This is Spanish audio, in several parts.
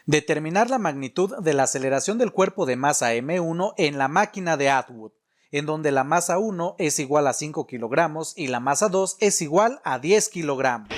Determinar la magnitud de la aceleración del cuerpo de masa M1 en la máquina de Atwood, en donde la masa 1 es igual a 5 kilogramos y la masa 2 es igual a 10 kilogramos.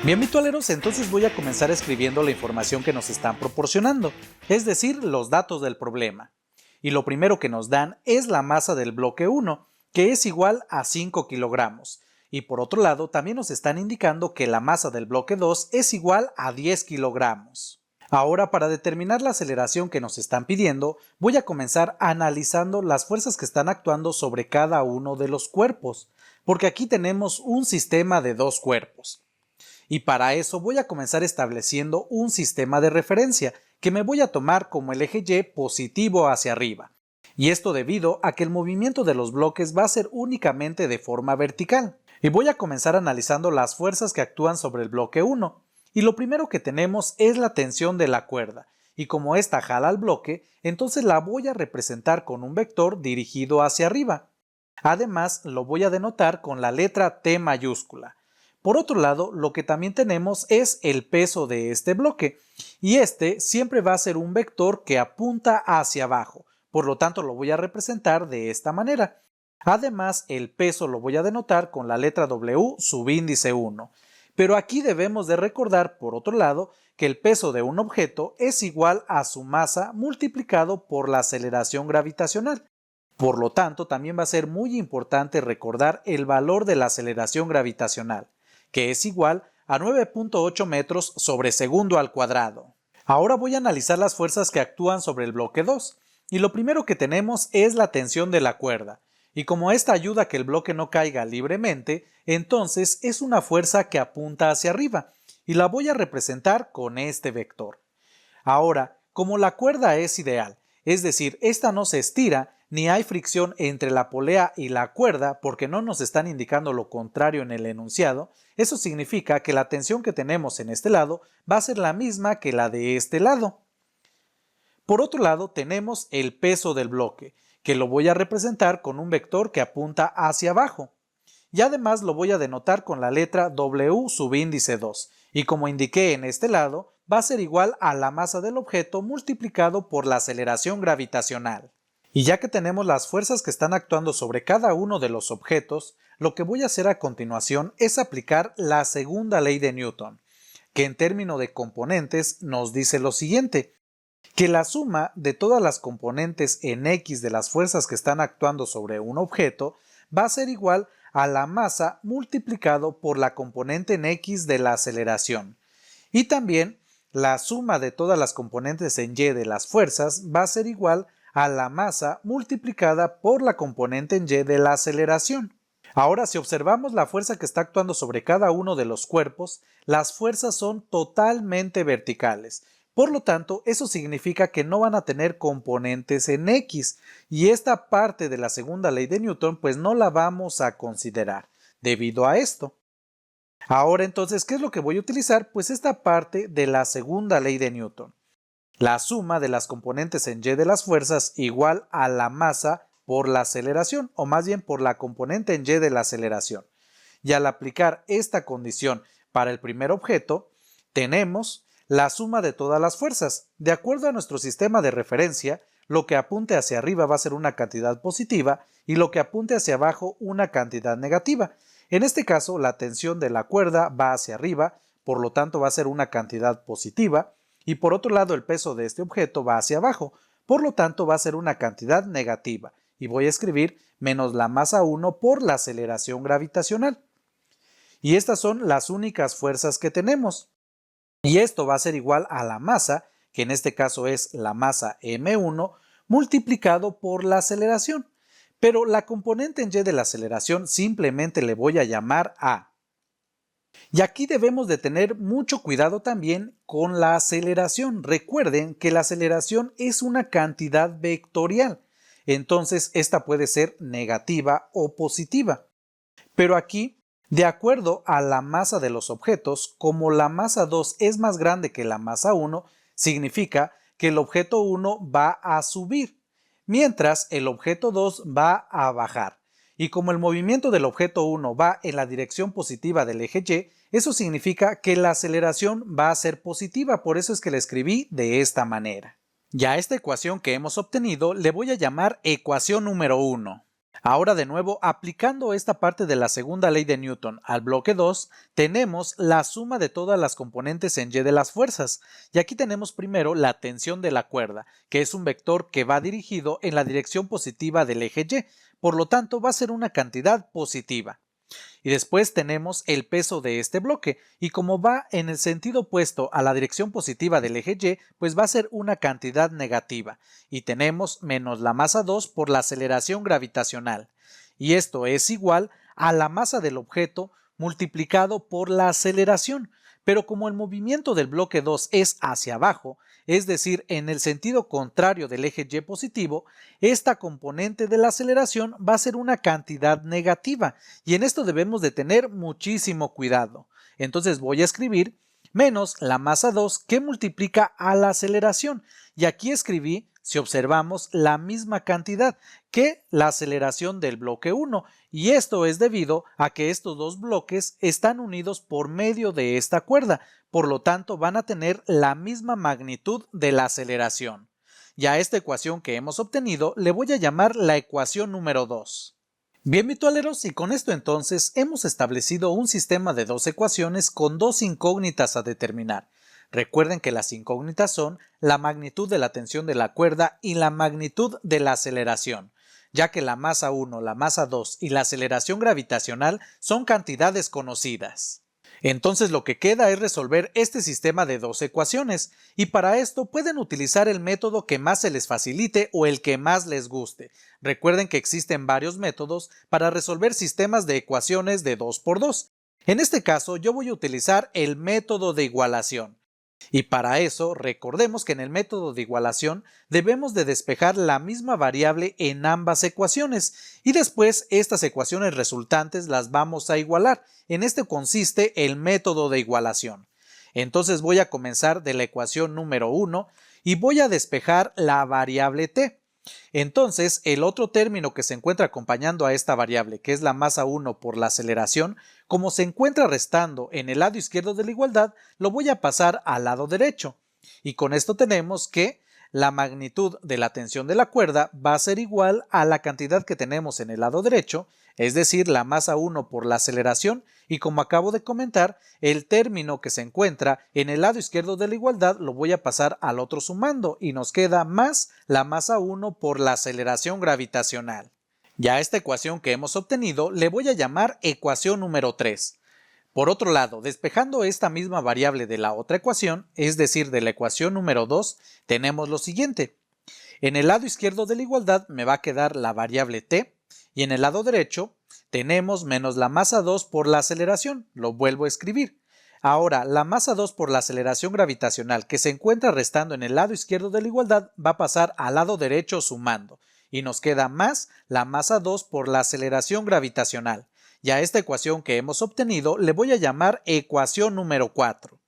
Bien, virtualeros, entonces voy a comenzar escribiendo la información que nos están proporcionando, es decir, los datos del problema. Y lo primero que nos dan es la masa del bloque 1, que es igual a 5 kilogramos. Y por otro lado, también nos están indicando que la masa del bloque 2 es igual a 10 kilogramos. Ahora, para determinar la aceleración que nos están pidiendo, voy a comenzar analizando las fuerzas que están actuando sobre cada uno de los cuerpos, porque aquí tenemos un sistema de dos cuerpos. Y para eso voy a comenzar estableciendo un sistema de referencia que me voy a tomar como el eje Y positivo hacia arriba. Y esto debido a que el movimiento de los bloques va a ser únicamente de forma vertical. Y voy a comenzar analizando las fuerzas que actúan sobre el bloque 1. Y lo primero que tenemos es la tensión de la cuerda. Y como esta jala al bloque, entonces la voy a representar con un vector dirigido hacia arriba. Además, lo voy a denotar con la letra T mayúscula. Por otro lado, lo que también tenemos es el peso de este bloque, y este siempre va a ser un vector que apunta hacia abajo, por lo tanto lo voy a representar de esta manera. Además, el peso lo voy a denotar con la letra W subíndice 1. Pero aquí debemos de recordar, por otro lado, que el peso de un objeto es igual a su masa multiplicado por la aceleración gravitacional. Por lo tanto, también va a ser muy importante recordar el valor de la aceleración gravitacional, que es igual a 9.8 metros sobre segundo al cuadrado. Ahora voy a analizar las fuerzas que actúan sobre el bloque 2, y lo primero que tenemos es la tensión de la cuerda, y como esta ayuda a que el bloque no caiga libremente, entonces es una fuerza que apunta hacia arriba, y la voy a representar con este vector. Ahora, como la cuerda es ideal, es decir, esta no se estira, ni hay fricción entre la polea y la cuerda porque no nos están indicando lo contrario en el enunciado, eso significa que la tensión que tenemos en este lado va a ser la misma que la de este lado. Por otro lado, tenemos el peso del bloque, que lo voy a representar con un vector que apunta hacia abajo. Y además lo voy a denotar con la letra W subíndice 2, y como indiqué en este lado, va a ser igual a la masa del objeto multiplicado por la aceleración gravitacional. Y ya que tenemos las fuerzas que están actuando sobre cada uno de los objetos, lo que voy a hacer a continuación es aplicar la segunda ley de Newton, que en términos de componentes nos dice lo siguiente, que la suma de todas las componentes en X de las fuerzas que están actuando sobre un objeto va a ser igual a la masa multiplicado por la componente en X de la aceleración. Y también la suma de todas las componentes en Y de las fuerzas va a ser igual a la masa multiplicada por la componente en Y de la aceleración. Ahora, si observamos la fuerza que está actuando sobre cada uno de los cuerpos, las fuerzas son totalmente verticales. Por lo tanto, eso significa que no van a tener componentes en X, y esta parte de la segunda ley de Newton pues no la vamos a considerar debido a esto. Ahora entonces, ¿qué es lo que voy a utilizar? Pues esta parte de la segunda ley de Newton. La suma de las componentes en Y de las fuerzas igual a la masa por la aceleración, o más bien por la componente en Y de la aceleración. Y al aplicar esta condición para el primer objeto, tenemos la suma de todas las fuerzas. De acuerdo a nuestro sistema de referencia, lo que apunte hacia arriba va a ser una cantidad positiva y lo que apunte hacia abajo una cantidad negativa. En este caso, la tensión de la cuerda va hacia arriba, por lo tanto va a ser una cantidad positiva, y por otro lado el peso de este objeto va hacia abajo, por lo tanto va a ser una cantidad negativa, y voy a escribir menos la masa 1 por la aceleración gravitacional. Y estas son las únicas fuerzas que tenemos. Y esto va a ser igual a la masa, que en este caso es la masa M1, multiplicado por la aceleración. Pero la componente en Y de la aceleración simplemente le voy a llamar A. Y aquí debemos de tener mucho cuidado también con la aceleración. Recuerden que la aceleración es una cantidad vectorial, entonces esta puede ser negativa o positiva. Pero aquí, de acuerdo a la masa de los objetos, como la masa 2 es más grande que la masa 1, significa que el objeto 1 va a subir, mientras el objeto 2 va a bajar. Y como el movimiento del objeto 1 va en la dirección positiva del eje Y, eso significa que la aceleración va a ser positiva, por eso es que la escribí de esta manera. Ya a esta ecuación que hemos obtenido le voy a llamar ecuación número 1. Ahora de nuevo, aplicando esta parte de la segunda ley de Newton al bloque 2, tenemos la suma de todas las componentes en Y de las fuerzas. Y aquí tenemos primero la tensión de la cuerda, que es un vector que va dirigido en la dirección positiva del eje Y, por lo tanto va a ser una cantidad positiva. Y después tenemos el peso de este bloque, y como va en el sentido opuesto a la dirección positiva del eje Y, pues va a ser una cantidad negativa, y tenemos menos la masa 2 por la aceleración gravitacional, y esto es igual a la masa del objeto multiplicado por la aceleración, pero como el movimiento del bloque 2 es hacia abajo, es decir, en el sentido contrario del eje Y positivo, esta componente de la aceleración va a ser una cantidad negativa, y en esto debemos de tener muchísimo cuidado. Entonces voy a escribir menos la masa 2 que multiplica a la aceleración, y aquí escribí, si observamos, la misma cantidad que la aceleración del bloque 1, y esto es debido a que estos dos bloques están unidos por medio de esta cuerda, por lo tanto van a tener la misma magnitud de la aceleración. Y a esta ecuación que hemos obtenido le voy a llamar la ecuación número 2. Bien, virtualeros, y con esto entonces hemos establecido un sistema de dos ecuaciones con dos incógnitas a determinar. Recuerden que las incógnitas son la magnitud de la tensión de la cuerda y la magnitud de la aceleración, ya que la masa 1, la masa 2 y la aceleración gravitacional son cantidades conocidas. Entonces lo que queda es resolver este sistema de dos ecuaciones, y para esto pueden utilizar el método que más se les facilite o el que más les guste. Recuerden que existen varios métodos para resolver sistemas de ecuaciones de 2 por 2. En este caso yo voy a utilizar el método de igualación. Y para eso, recordemos que en el método de igualación debemos de despejar la misma variable en ambas ecuaciones y después estas ecuaciones resultantes las vamos a igualar. En esto consiste el método de igualación. Entonces voy a comenzar de la ecuación número 1 y voy a despejar la variable t. Entonces, el otro término que se encuentra acompañando a esta variable, que es la masa 1 por la aceleración, como se encuentra restando en el lado izquierdo de la igualdad, lo voy a pasar al lado derecho. Y con esto tenemos que la magnitud de la tensión de la cuerda va a ser igual a la cantidad que tenemos en el lado derecho, es decir, la masa 1 por la aceleración, y como acabo de comentar, el término que se encuentra en el lado izquierdo de la igualdad lo voy a pasar al otro sumando y nos queda más la masa 1 por la aceleración gravitacional. Ya a esta ecuación que hemos obtenido le voy a llamar ecuación número 3. Por otro lado, despejando esta misma variable de la otra ecuación, es decir, de la ecuación número 2, tenemos lo siguiente. En el lado izquierdo de la igualdad me va a quedar la variable t, y en el lado derecho tenemos menos la masa 2 por la aceleración, lo vuelvo a escribir. Ahora, la masa 2 por la aceleración gravitacional que se encuentra restando en el lado izquierdo de la igualdad va a pasar al lado derecho sumando, y nos queda más la masa 2 por la aceleración gravitacional. Y a esta ecuación que hemos obtenido le voy a llamar ecuación número 4.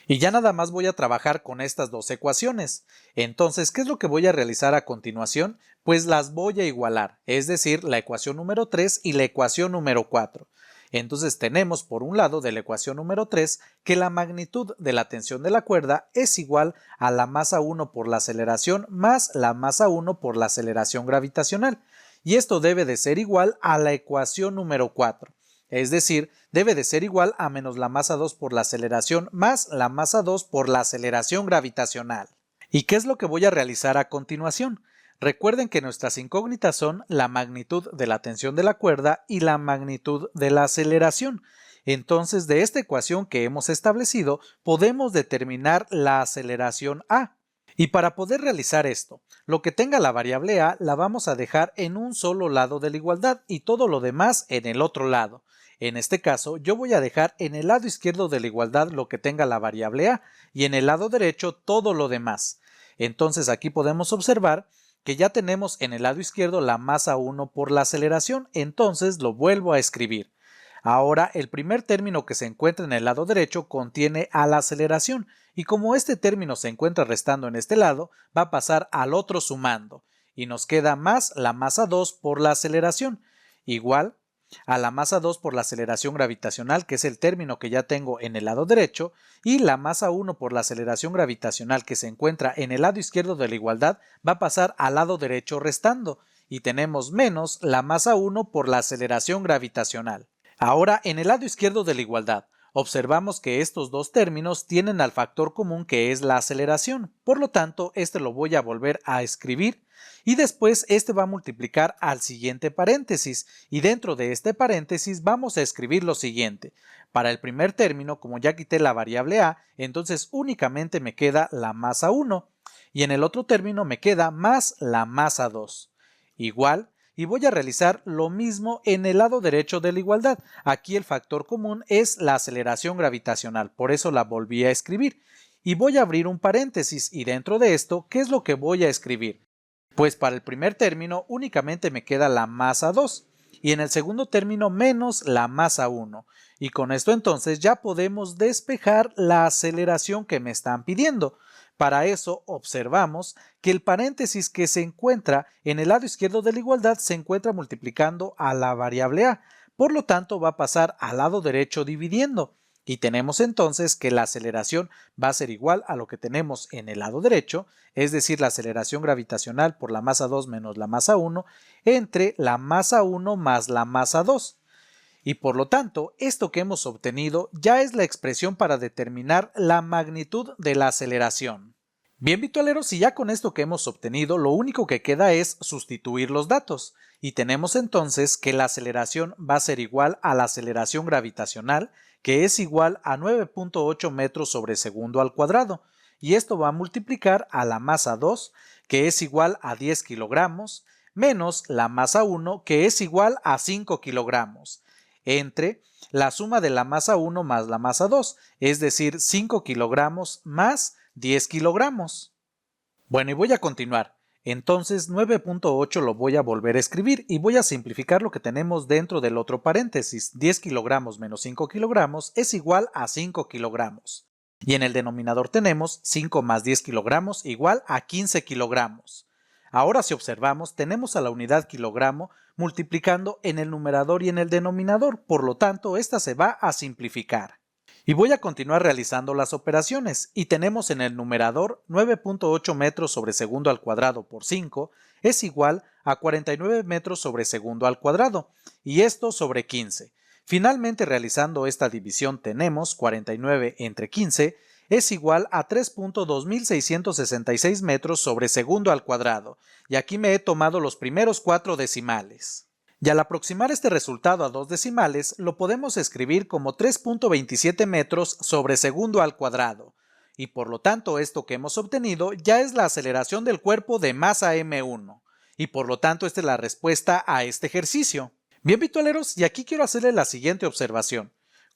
Y ya nada más voy a trabajar con estas dos ecuaciones. Entonces, ¿qué es lo que voy a realizar a continuación? Pues las voy a igualar, es decir, la ecuación número 3 y la ecuación número 4. Entonces tenemos por un lado de la ecuación número 3 que la magnitud de la tensión de la cuerda es igual a la masa 1 por la aceleración más la masa 1 por la aceleración gravitacional. Y esto debe de ser igual a la ecuación número 4. Es decir, debe de ser igual a menos la masa 2 por la aceleración más la masa 2 por la aceleración gravitacional. ¿Y qué es lo que voy a realizar a continuación? Recuerden que nuestras incógnitas son la magnitud de la tensión de la cuerda y la magnitud de la aceleración. Entonces, de esta ecuación que hemos establecido, podemos determinar la aceleración A. Y para poder realizar esto, lo que tenga la variable A la vamos a dejar en un solo lado de la igualdad y todo lo demás en el otro lado. En este caso, yo voy a dejar en el lado izquierdo de la igualdad lo que tenga la variable A y en el lado derecho todo lo demás. Entonces aquí podemos observar que ya tenemos en el lado izquierdo la masa 1 por la aceleración, entonces lo vuelvo a escribir. Ahora el primer término que se encuentra en el lado derecho contiene a la aceleración y como este término se encuentra restando en este lado, va a pasar al otro sumando y nos queda más la masa 2 por la aceleración, igual a la masa 2 por la aceleración gravitacional, que es el término que ya tengo en el lado derecho, y la masa 1 por la aceleración gravitacional que se encuentra en el lado izquierdo de la igualdad va a pasar al lado derecho restando, y tenemos menos la masa 1 por la aceleración gravitacional. Ahora, en el lado izquierdo de la igualdad, observamos que estos dos términos tienen al factor común que es la aceleración, por lo tanto, este lo voy a volver a escribir y después este va a multiplicar al siguiente paréntesis y dentro de este paréntesis vamos a escribir lo siguiente. Para el primer término, como ya quité la variable a, entonces únicamente me queda la masa 1 y en el otro término me queda más la masa 2. Igual, y voy a realizar lo mismo en el lado derecho de la igualdad. Aquí el factor común es la aceleración gravitacional, por eso la volví a escribir. Y voy a abrir un paréntesis y dentro de esto, ¿qué es lo que voy a escribir? Pues para el primer término únicamente me queda la masa 2 y en el segundo término menos la masa 1. Y con esto entonces ya podemos despejar la aceleración que me están pidiendo. Para eso observamos que el paréntesis que se encuentra en el lado izquierdo de la igualdad se encuentra multiplicando a la variable a, por lo tanto va a pasar al lado derecho dividiendo y tenemos entonces que la aceleración va a ser igual a lo que tenemos en el lado derecho, es decir, la aceleración gravitacional por la masa 2 menos la masa 1 entre la masa 1 más la masa 2. Y por lo tanto, esto que hemos obtenido ya es la expresión para determinar la magnitud de la aceleración. Bien, virtualeros, si ya con esto que hemos obtenido, lo único que queda es sustituir los datos. Y tenemos entonces que la aceleración va a ser igual a la aceleración gravitacional, que es igual a 9.8 metros sobre segundo al cuadrado. Y esto va a multiplicar a la masa 2, que es igual a 10 kilogramos, menos la masa 1, que es igual a 5 kilogramos. Entre la suma de la masa 1 más la masa 2, es decir, 5 kilogramos más 10 kilogramos. Bueno, y voy a continuar. Entonces 9.8 lo voy a volver a escribir y voy a simplificar lo que tenemos dentro del otro paréntesis. 10 kilogramos menos 5 kilogramos es igual a 5 kilogramos. Y en el denominador tenemos 5 más 10 kilogramos igual a 15 kilogramos. Ahora si observamos, tenemos a la unidad kilogramo multiplicando en el numerador y en el denominador, por lo tanto, esta se va a simplificar. Y voy a continuar realizando las operaciones, y tenemos en el numerador 9.8 metros sobre segundo al cuadrado por 5 es igual a 49 metros sobre segundo al cuadrado, y esto sobre 15. Finalmente, realizando esta división tenemos 49 entre 15 es igual a 3.2666 metros sobre segundo al cuadrado, y aquí me he tomado los primeros 4 decimales. Y al aproximar este resultado a 2 decimales, lo podemos escribir como 3.27 metros sobre segundo al cuadrado, y por lo tanto esto que hemos obtenido ya es la aceleración del cuerpo de masa m1, y por lo tanto esta es la respuesta a este ejercicio. Bien, virtualeros, y aquí quiero hacerles la siguiente observación.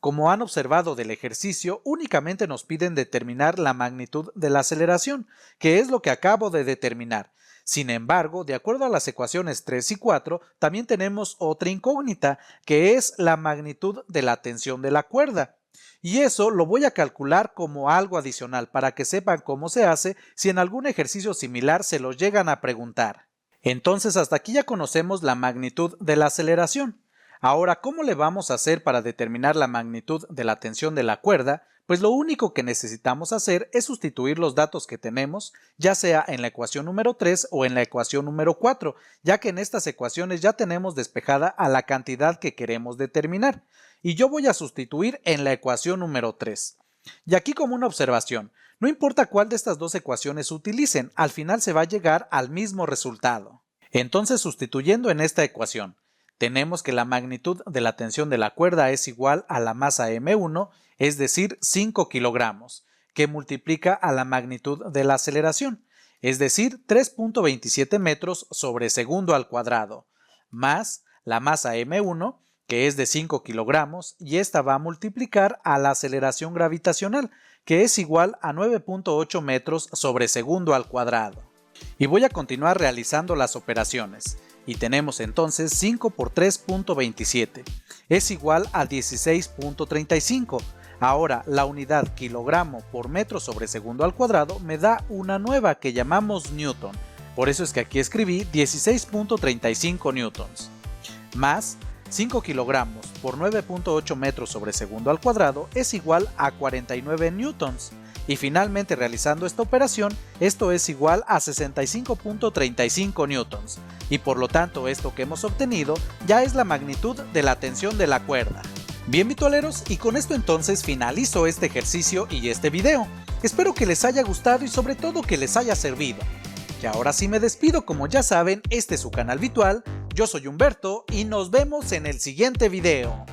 Como han observado del ejercicio, únicamente nos piden determinar la magnitud de la aceleración, que es lo que acabo de determinar. Sin embargo, de acuerdo a las ecuaciones 3 y 4, también tenemos otra incógnita, que es la magnitud de la tensión de la cuerda. Y eso lo voy a calcular como algo adicional para que sepan cómo se hace si en algún ejercicio similar se los llegan a preguntar. Entonces, hasta aquí ya conocemos la magnitud de la aceleración. Ahora, ¿cómo le vamos a hacer para determinar la magnitud de la tensión de la cuerda? Pues lo único que necesitamos hacer es sustituir los datos que tenemos, ya sea en la ecuación número 3 o en la ecuación número 4, ya que en estas ecuaciones ya tenemos despejada a la cantidad que queremos determinar. Y yo voy a sustituir en la ecuación número 3. Y aquí como una observación, no importa cuál de estas dos ecuaciones utilicen, al final se va a llegar al mismo resultado. Entonces, sustituyendo en esta ecuación, tenemos que la magnitud de la tensión de la cuerda es igual a la masa m1, es decir, 5 kilogramos, que multiplica a la magnitud de la aceleración, es decir, 3.27 metros sobre segundo al cuadrado, más la masa m1, que es de 5 kilogramos, y esta va a multiplicar a la aceleración gravitacional, que es igual a 9.8 metros sobre segundo al cuadrado. Y voy a continuar realizando las operaciones. Y tenemos entonces 5 por 3.27 es igual a 16.35. Ahora la unidad kilogramo por metro sobre segundo al cuadrado me da una nueva que llamamos newton. Por eso es que aquí escribí 16.35 newtons, más 5 kilogramos por 9.8 metros sobre segundo al cuadrado es igual a 49 newtons. Y finalmente, realizando esta operación, esto es igual a 65.35 newtons. Y por lo tanto, esto que hemos obtenido ya es la magnitud de la tensión de la cuerda. Bien, vitualeros, y con esto entonces finalizo este ejercicio y este video. Espero que les haya gustado y sobre todo que les haya servido. Y ahora sí me despido, como ya saben, este es su canal Vitual, yo soy Humberto y nos vemos en el siguiente video.